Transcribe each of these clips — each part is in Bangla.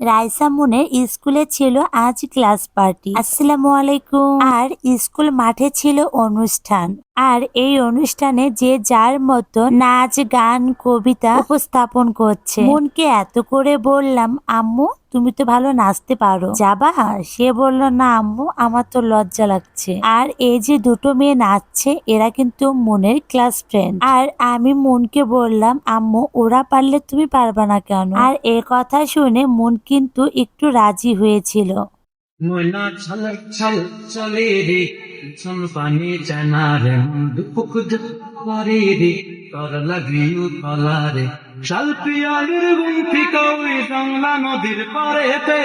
রাইসা মুনের স্কুলে ছিল আজ ক্লাস পার্টি। আসসালামু আলাইকুম। আর স্কুল মাঠে ছিল অনুষ্ঠান। আর এই অনুষ্ঠানে যে যার মতো নাচ গান কবিতা উপস্থাপন করছে। মনকে এত করে বললাম, আম্মু তুমি তো ভালো নাচতে পারো, যাবা? সে বলল, না আম্মু আমার তো লজ্জা লাগছে। আর এই যে দুটো মেয়ে নাচছে এরা কিন্তু মনের ক্লাস ফ্রেন্ড। আর আমি মনকে বললাম, আম্মু ওরা পারলে তুমি পারবা না কেন? আর এ কথা শুনে মন কিন্তু একটু রাজি হয়েছিল। ময়না ছলক ছলক চলে রে, চল পানি জানা রে, দুপুক করে রে, তর লাগিও তলা রে। শাল পিয়ালির গুন্থি কই জংলা নদীর পারেতে,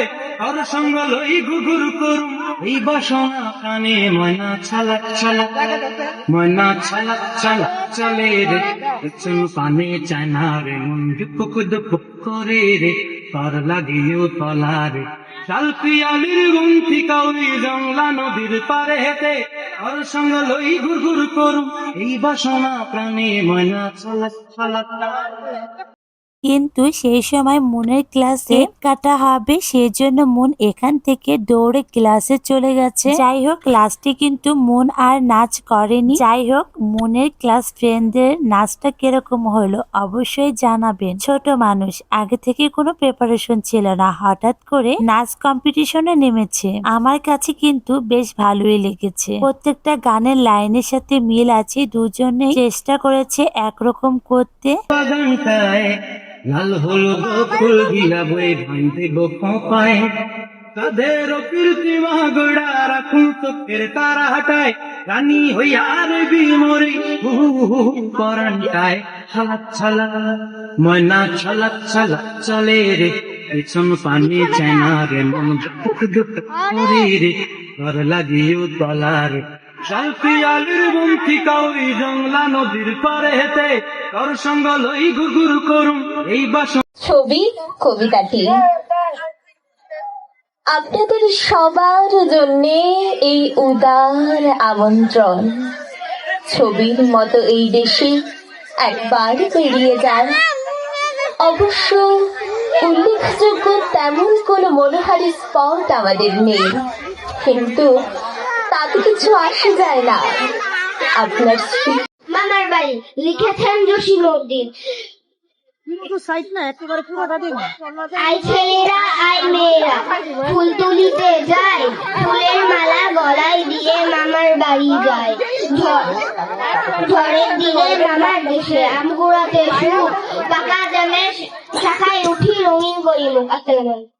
আর সঙ্গ লই ঘুঘুর করুম এই বাসনা কানে। ময়না ছলক ছলক, ময়না ছলক ছলক চলে রে, চল পানি জানা রে, দুপুক করে রে, তর লাগিও তলা রে। শাল পিয়ালির গুন্থি কাউরি জংলা নদীর পারে হেতে, আর সঙ্গ লই ঘুর করুম এই বাসনা প্রাণে। ময়না ছলক ছলক। কিন্তু সেই সময় মনের ক্লাসে কাটা হবে, সেজন্য মন এখান থেকে দৌড়ে ক্লাসে চলে গেছে। যাই হোক লাস্টে কিন্তু মন আর নাচ করেনি। যাই হোক মনের ক্লাস ফ্রেন্ডদের নাচটা কিরকম হলো অবশ্যই জানাবেন। ছোট মানুষ, আগে থেকে কোনো প্রিপারেশন ছিল না, হঠাৎ করে নাচ কম্পিটিশনে নেমেছে। আমার কাছে কিন্তু বেশ ভালোই লেগেছে। প্রত্যেকটা গানের লাইনের সাথে মিল আছে, দুজনেই চেষ্টা করেছে একরকম করতে। বাগানটায় লাল হলুদ ফুল গিলা বই ভাঙতে গোপায়, তাদের কীর্তিমা গোড়া রাখুন চোখের তারা হাটায়। রানী হইয়ার বিমরি পরানটায় ছলাক ছলাক, ময়না ছলাক ছলাক চলে রে, পেছন পানি চায় না রে, মন দুঃখ দুঃখ করে রে, ঘর লাগিও তলা রে। শাল পিয়ালির গুন্থি কাউরি জংলা নদীর পারে হেতে, তোর সঙ্গ লই ঘুঘুর করুম এই বাসন। ছবি কবিতাটি আপনাদের সবার জন্য এই উদার আমন্ত্রণ। ছবির মতো এই দেশে একবার পেরিয়ে যান। অবশ্য উল্লেখযোগ্য তেমন কোনো মনোহারী স্পট আমাদের নেই, কিন্তু তাতে কিছু আসে যায় না। আপনার মামার বাড়ি লিখেছেন জসিমউদ্দিন। আই ছেলেরা আই মেয়েরা ফুল তুলিতে যায়, ফুলের মালা গলায় দিয়ে মামার বাড়ি যায়। ঝড়ের দিনে মামার দেশে আম কুড়াতে শুরু, পাকা জামের শাখায় উঠি রঙিন করি মুখ। আসসালামু আলাইকুম।